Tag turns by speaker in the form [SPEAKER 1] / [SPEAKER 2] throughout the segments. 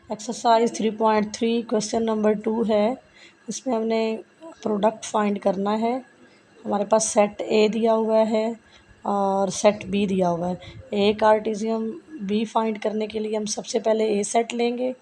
[SPEAKER 1] Exercise 3.3 question number 2 है। इसमें हमने प्रोडक्ट फाइंड करना है। हमारे पास सेट ए दिया हुआ है और सेट बी दिया हुआ है। ए कार्टेशियन बी फाइंड करने के लिए हम सबसे पहले ए सेट लेंगे,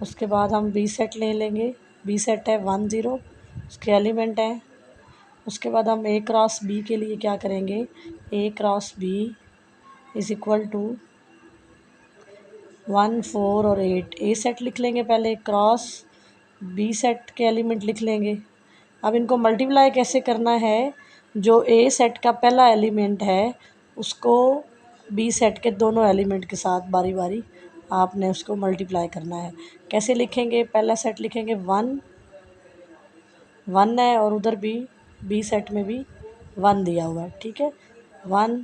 [SPEAKER 1] उसके बाद हम बी सेट ले लेंगे। बी सेट है 1 0, उसके एलिमेंट हैं। उसके बाद हम ए क्रॉस बी के लिए क्या करेंगे, A cross B is equal to 1 4 और 8। ए सेट लिख लेंगे पहले, क्रॉस बी सेट के एलिमेंट लिख लेंगे। अब इनको मल्टीप्लाई कैसे करना है, जो ए सेट का पहला एलिमेंट है उसको बी सेट के दोनों एलिमेंट के साथ बारी बारी आपने उसको मल्टीप्लाई करना है। कैसे लिखेंगे, पहला सेट लिखेंगे 1 1 है और उधर भी बी सेट में भी 1 दिया हुआ है, ठीक है 1।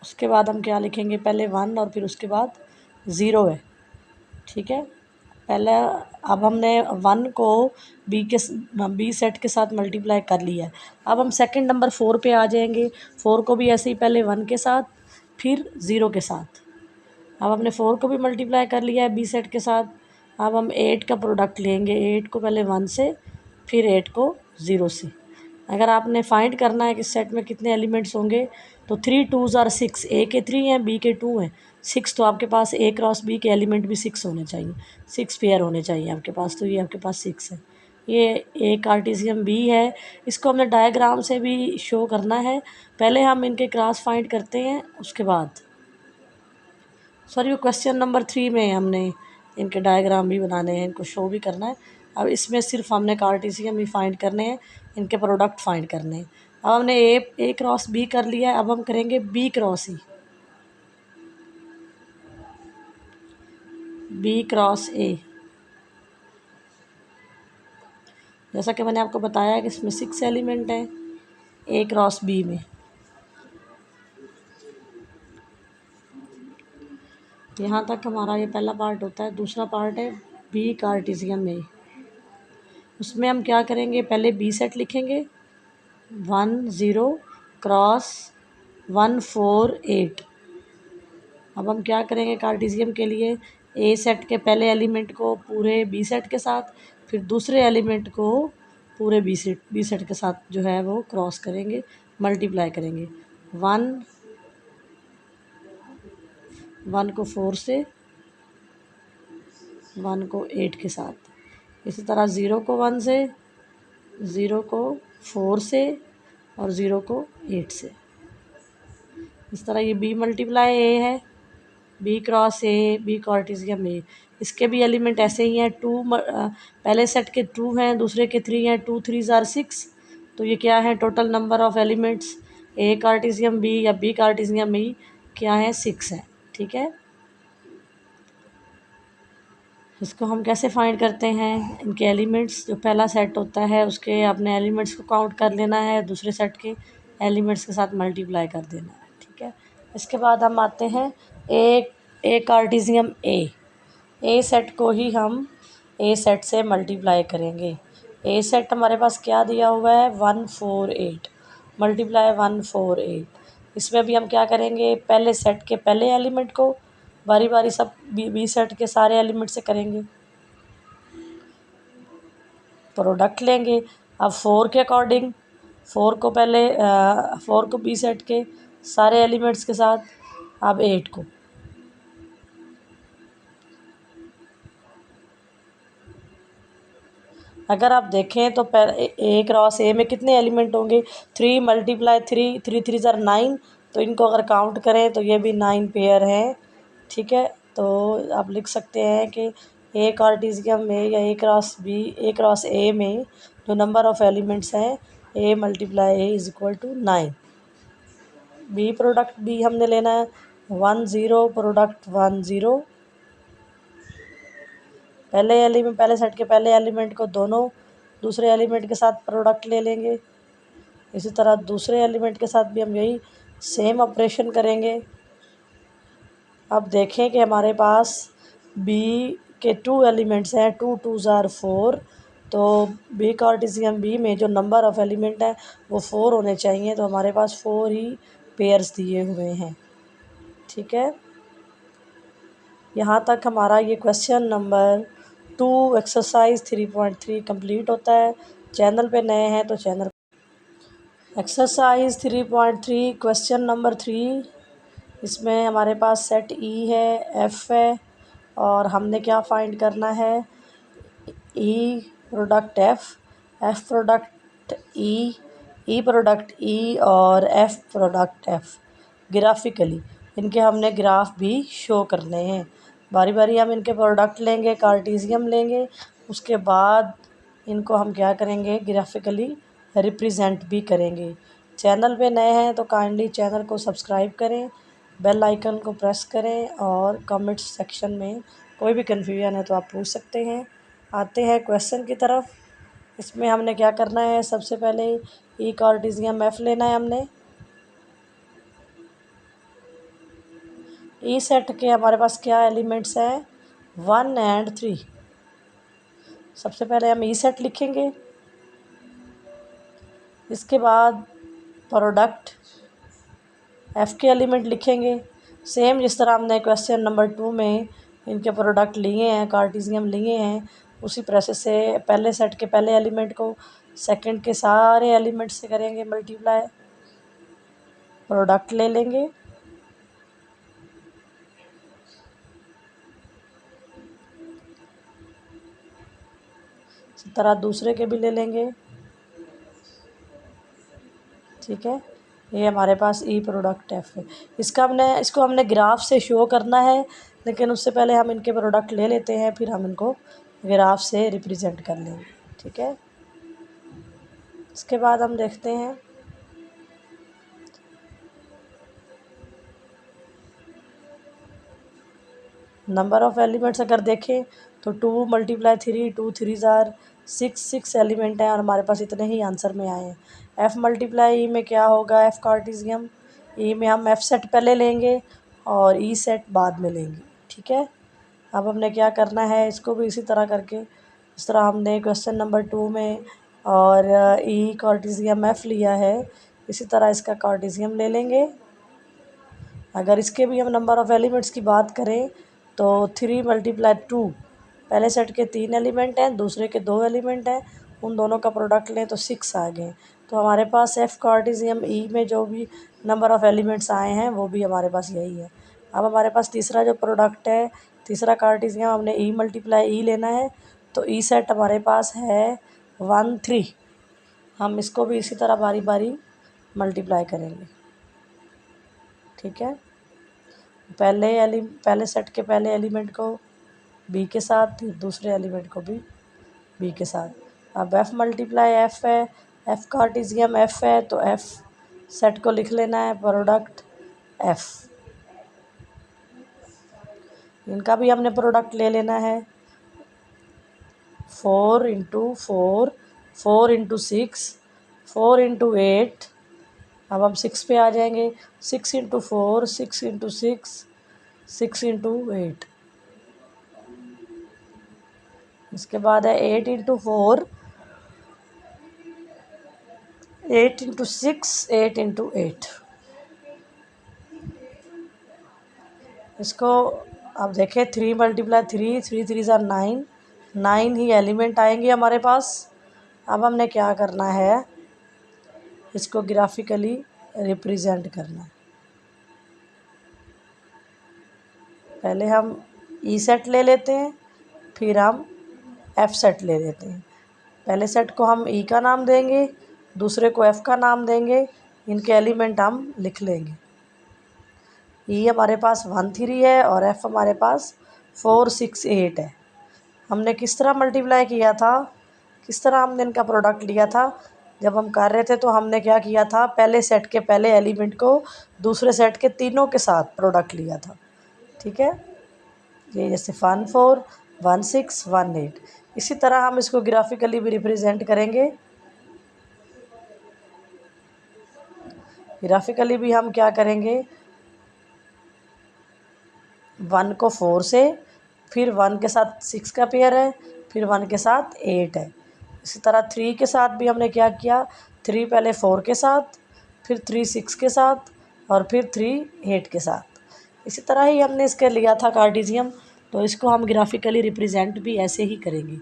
[SPEAKER 1] उसके बाद हम क्या लिखेंगे, पहले 1 और फिर उसके बाद 0 है, ठीक है। पहले अब हमने 1 को बी सेट के साथ मल्टीप्लाई कर लिया है। अब हम सेकंड नंबर 4 पे आ जाएंगे। 4 को भी ऐसे ही पहले 1 के साथ फिर 0 के साथ। अब हमने 4 को भी मल्टीप्लाई कर लिया है बी सेट के साथ। अब हम 8 का प्रोडक्ट लेंगे। 8 को पहले 1 से फिर 8 को 0 से। अगर आपने फाइंड करना है कि सेट में कितने एलिमेंट्स होंगे तो 3 2s आर 6। ए के 3 हैं, बी के 2 हैं, 6। तो आपके पास ए क्रॉस बी के एलिमेंट भी 6 होने चाहिए, 6 पेयर होने चाहिए आपके पास। तो ये आपके पास 6 है। ये ए कार्टेशियन बी है। इसको हमने डायग्राम से भी शो करना है। पहले हम इनके क्रॉस फाइंड करते हैं, उसके बाद क्वेश्चन नंबर 3 में हमने इनके डायग्राम भी बनाने हैं, इनको शो भी करना है। अब इसमें सिर्फ हमने कार्टेशियन भी फाइंड करने हैं, इनके प्रोडक्ट फाइंड करने हैं। अब हमने ए क्रॉस बी कर लिया है, अब हम करेंगे B cross E, B cross A. जैसा कि मैंने आपको बताया कि इसमें 6 एलिमेंट हैं ए क्रॉस बी में। यहाँ तक हमारा ये पहला पार्ट होता है। दूसरा पार्ट है बी कार्टेशियन में। उसमें हम क्या करेंगे, पहले बी सेट लिखेंगे 1 0 क्रॉस 1 4 8। अब हम क्या करेंगे, कार्टेशियन के लिए ए सेट के पहले एलिमेंट को पूरे बी सेट के साथ, फिर दूसरे एलिमेंट को पूरे बी सेट के साथ जो है वो क्रॉस करेंगे, मल्टीप्लाई करेंगे। 1 को 4 से, 1 को 8 के साथ। इसी तरह 0 को 1 से, 0 को 4 से और 0 को 8 से। इस तरह ये बी मल्टीप्लाई ए है, B cross A, B Cartesian A. इसके भी एलिमेंट ऐसे ही हैं। पहले सेट के 2 हैं, दूसरे के 3 हैं। 2 3s आर 6। तो ये क्या है, total number of elements A cartesian B या बी कार्टेशियन बी क्या है, 6 है, ठीक है। इसको हम कैसे फाइंड करते हैं, इनके एलिमेंट्स, जो पहला सेट होता है उसके अपने एलिमेंट्स को काउंट कर लेना है, दूसरे सेट के एलिमेंट्स के साथ मल्टीप्लाई कर देना है, ठीक है। इसके बाद हम आते हैं ए कार्टेशियन ए सेट को ही हम ए सेट से मल्टीप्लाई करेंगे। ए सेट हमारे पास क्या दिया हुआ है, 1 4 8 मल्टीप्लाई 1 4 8। इसमें भी हम क्या करेंगे, पहले सेट के पहले एलिमेंट को बारी बारी सब बी सेट के सारे एलिमेंट से करेंगे, प्रोडक्ट लेंगे। अब 4 के अकॉर्डिंग 4 को बी सेट के सारे एलिमेंट्स के साथ, अब 8 को। अगर आप देखें तो ए क्रॉस ए में कितने एलिमेंट होंगे, 3 मल्टीप्लाई 3 3 3 ज़र 9। तो इनको अगर काउंट करें तो ये भी 9 पेयर हैं, ठीक है। तो आप लिख सकते हैं कि ए कार्टेशियन में या ए क्रॉस ए में जो नंबर ऑफ़ एलिमेंट्स हैं, A multiply A is equal to 9। B product भी हमने लेना है, 1 0 प्रोडक्ट 1 0। पहले सेट के पहले एलिमेंट को दोनों दूसरे एलिमेंट के साथ प्रोडक्ट ले लेंगे। इसी तरह दूसरे एलिमेंट के साथ भी हम यही सेम ऑपरेशन करेंगे। अब देखें कि हमारे पास बी के 2 एलिमेंट्स हैं, 2 2s आर 4। तो बी कार्टेशियन बी में जो नंबर ऑफ़ एलिमेंट है वो 4 होने चाहिए। तो हमारे पास 4 ही पेयर्स दिए हुए हैं, ठीक है। यहाँ तक हमारा ये क्वेश्चन नंबर 2 एक्सरसाइज 3.3 कंप्लीट होता है। चैनल पे नए हैं तो चैनल एक्सरसाइज 3.3 क्वेश्चन नंबर 3। इसमें हमारे पास सेट ई है, एफ है और हमने क्या फाइंड करना है, ई प्रोडक्ट एफ, एफ प्रोडक्ट ई प्रोडक्ट ई और एफ प्रोडक्ट एफ ग्राफिकली इनके हमने ग्राफ भी शो करने हैं। बारी बारी हम इनके प्रोडक्ट लेंगे, कार्टेशियन लेंगे, उसके बाद इनको हम क्या करेंगे, ग्राफिकली रिप्रेजेंट भी करेंगे। चैनल पे नए हैं तो काइंडली चैनल को सब्सक्राइब करें, बेल आइकन को प्रेस करें और कमेंट सेक्शन में कोई भी कन्फ्यूजन है तो आप पूछ सकते हैं। आते हैं क्वेश्चन की तरफ। इसमें हमने क्या करना है, सबसे पहले ई कार्टेशियन एफ लेना है हमने। ई सेट के हमारे पास क्या एलिमेंट्स हैं, 1 और 3। सबसे पहले हम ई सेट लिखेंगे, इसके बाद प्रोडक्ट एफ़ के एलिमेंट लिखेंगे। सेम जिस तरह हमने क्वेश्चन नंबर 2 में इनके प्रोडक्ट लिए हैं, कार्टेशियन लिए हैं, उसी प्रोसेस से पहले सेट के पहले एलिमेंट को सेकंड के सारे एलिमेंट से करेंगे मल्टीप्लाई, प्रोडक्ट ले लेंगे। इसी तरह दूसरे के भी ले लेंगे, ठीक है। ये हमारे पास ई प्रोडक्ट एफ है। इसको हमने ग्राफ से शो करना है, लेकिन उससे पहले हम इनके प्रोडक्ट ले लेते हैं, फिर हम इनको ग्राफ से रिप्रेजेंट कर लेंगे, ठीक है। इसके बाद हम देखते हैं नंबर ऑफ़ एलिमेंट्स। अगर देखें तो 2 × 3, 2 3 ज़ार 6 एलिमेंट हैं और हमारे पास इतने ही आंसर में आए हैं। एफ़ मल्टीप्लाई ई में क्या होगा, एफ़ कार्टेशियन ई में हम एफ़ सेट पहले लेंगे और ई सेट बाद में लेंगे, ठीक है। अब हमने क्या करना है, इसको भी इसी तरह करके, इस तरह हमने क्वेश्चन नंबर 2 में और ई कार्टेशियन एफ़ लिया है, इसी तरह इसका कार्टेशियन ले लेंगे। अगर इसके भी हम नंबर ऑफ़ एलिमेंट्स की बात करें तो 3 × 2, पहले सेट के 3 एलिमेंट हैं, दूसरे के 2 एलिमेंट हैं, उन दोनों का प्रोडक्ट लें तो 6 आ गए। तो हमारे पास एफ़ कार्टेशियन ई में जो भी नंबर ऑफ़ एलिमेंट्स आए हैं वो भी हमारे पास यही है। अब हमारे पास तीसरा जो प्रोडक्ट है, तीसरा कार्टेशियन हमने ई × ई लेना है, तो ई सेट हमारे पास है 1 3। हम इसको भी इसी तरह बारी बारी मल्टीप्लाई करेंगे, ठीक है। पहले सेट के पहले एलिमेंट को बी के साथ, फिर दूसरे एलिमेंट को भी बी के साथ। अब एफ़ मल्टीप्लाई एफ़ है, एफ़ कार्टेशियन एफ़ है तो एफ़ सेट को लिख लेना है प्रोडक्ट एफ़। इनका भी हमने प्रोडक्ट ले लेना है, 4 × 4, 4 × 6, 4 × 8। अब हम 6 पे आ जाएंगे, 6 × 4, 6 × 6, 6 × 8। इसके बाद है 8 × 4, 8 × 6, 8 × 8। इसको अब देखें, 3 × 3, 3 3 ज़ार 9, 9 ही एलिमेंट आएंगे हमारे पास। अब हमने क्या करना है, इसको ग्राफिकली रिप्रेजेंट करना है। पहले हम ई सेट ले लेते हैं, फिर हम एफ़ सेट ले लेते हैं। पहले सेट को हम ई का नाम देंगे, दूसरे को एफ़ का नाम देंगे, इनके एलिमेंट हम लिख लेंगे। ई हमारे पास 1 3 है और एफ़ हमारे पास 4 6 8 है। हमने किस तरह मल्टीप्लाई किया था, किस तरह हमने इनका प्रोडक्ट लिया था, जब हम कर रहे थे तो हमने क्या किया था, पहले सेट के पहले एलिमेंट को दूसरे सेट के तीनों के साथ प्रोडक्ट लिया था, ठीक है। ये जैसे 1 4 1 6 1 8, इसी तरह हम इसको ग्राफिकली भी रिप्रेजेंट करेंगे। ग्राफिकली भी हम क्या करेंगे, 1 को 4 से, फिर 1 के साथ 6 का पेयर है, फिर 1 के साथ 8 है। इसी तरह 3 के साथ भी हमने क्या किया, 3 पहले 4 के साथ, फिर 3 6 के साथ और फिर 3 8 के साथ। इसी तरह ही हमने इसके लिया था कार्टेशियन, तो इसको हम ग्राफिकली रिप्रेजेंट भी ऐसे ही करेंगे।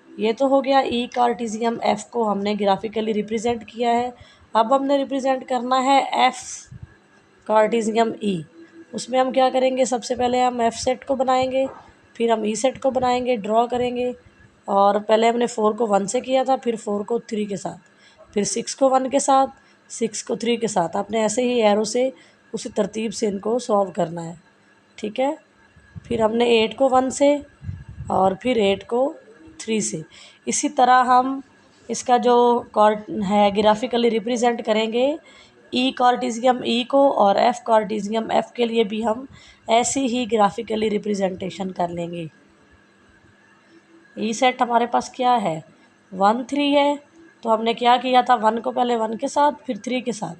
[SPEAKER 1] ये तो हो गया ई कार्टेशियन, एफ़ को हमने ग्राफिकली रिप्रेजेंट किया है। अब हमने रिप्रेजेंट करना है एफ़ कार्टेशियन ई। उसमें हम क्या करेंगे, सबसे पहले हम एफ़ सेट को बनाएंगे, फिर हम ई सेट को बनाएंगे, ड्रॉ करेंगे। और पहले हमने 4 को 1 से किया था, फिर 4 को 3 के साथ, फिर 6 को 1 के साथ, 6 को 3 के साथ। आपने ऐसे ही एरो से उसी तरतीब से इनको सॉल्व करना है, ठीक है। फिर हमने 8 को 1 से और फिर 8 को 3 से। इसी तरह हम इसका जो कॉर्ड है ग्राफिकली रिप्रेजेंट करेंगे ई कार्टेशियन ई को, और एफ़ कार्टेशियन एफ़ के लिए भी हम ऐसी ही ग्राफिकली रिप्रेजेंटेशन कर लेंगे। ई सेट हमारे पास क्या है, 1 3 है, तो हमने क्या किया था, 1 को पहले 1 के साथ, फिर 3 के साथ,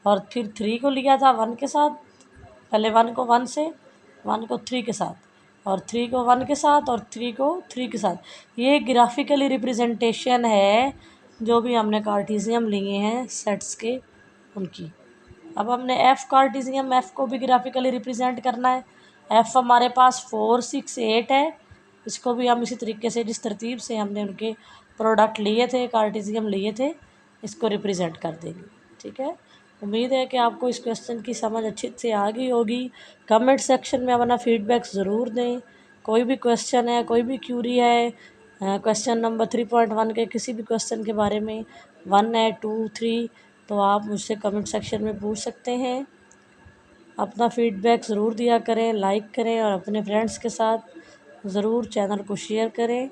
[SPEAKER 1] और फिर 3 को लिया था 1 के साथ, पहले 1 को 1 से, 1 को 3 के साथ, और 3 को 1 के साथ, और 3 को 3 के साथ। ये ग्राफिकली रिप्रेजेंटेशन है जो भी हमने कार्टेशियन लिए हैं सेट्स के उनकी। अब हमने एफ़ कार्टेशियन एफ़ को भी ग्राफिकली रिप्रेजेंट करना है। एफ़ हमारे पास 4 6 8 है, इसको भी हम इसी तरीके से जिस तरतीब से हमने उनके प्रोडक्ट लिए थे, कार्टेशियन लिए थे, इसको रिप्रेजेंट कर देंगे, ठीक है। उम्मीद है कि आपको इस क्वेश्चन की समझ अच्छी से आ गई होगी। कमेंट सेक्शन में अपना फीडबैक ज़रूर दें। कोई भी क्वेश्चन है, कोई भी क्यूरी है, क्वेश्चन नंबर 3.1 के किसी भी क्वेश्चन के बारे में, 1 है 2 3, तो आप मुझसे कमेंट सेक्शन में पूछ सकते हैं। अपना फीडबैक ज़रूर दिया करें, लाइक करें और अपने फ्रेंड्स के साथ ज़रूर चैनल को शेयर करें।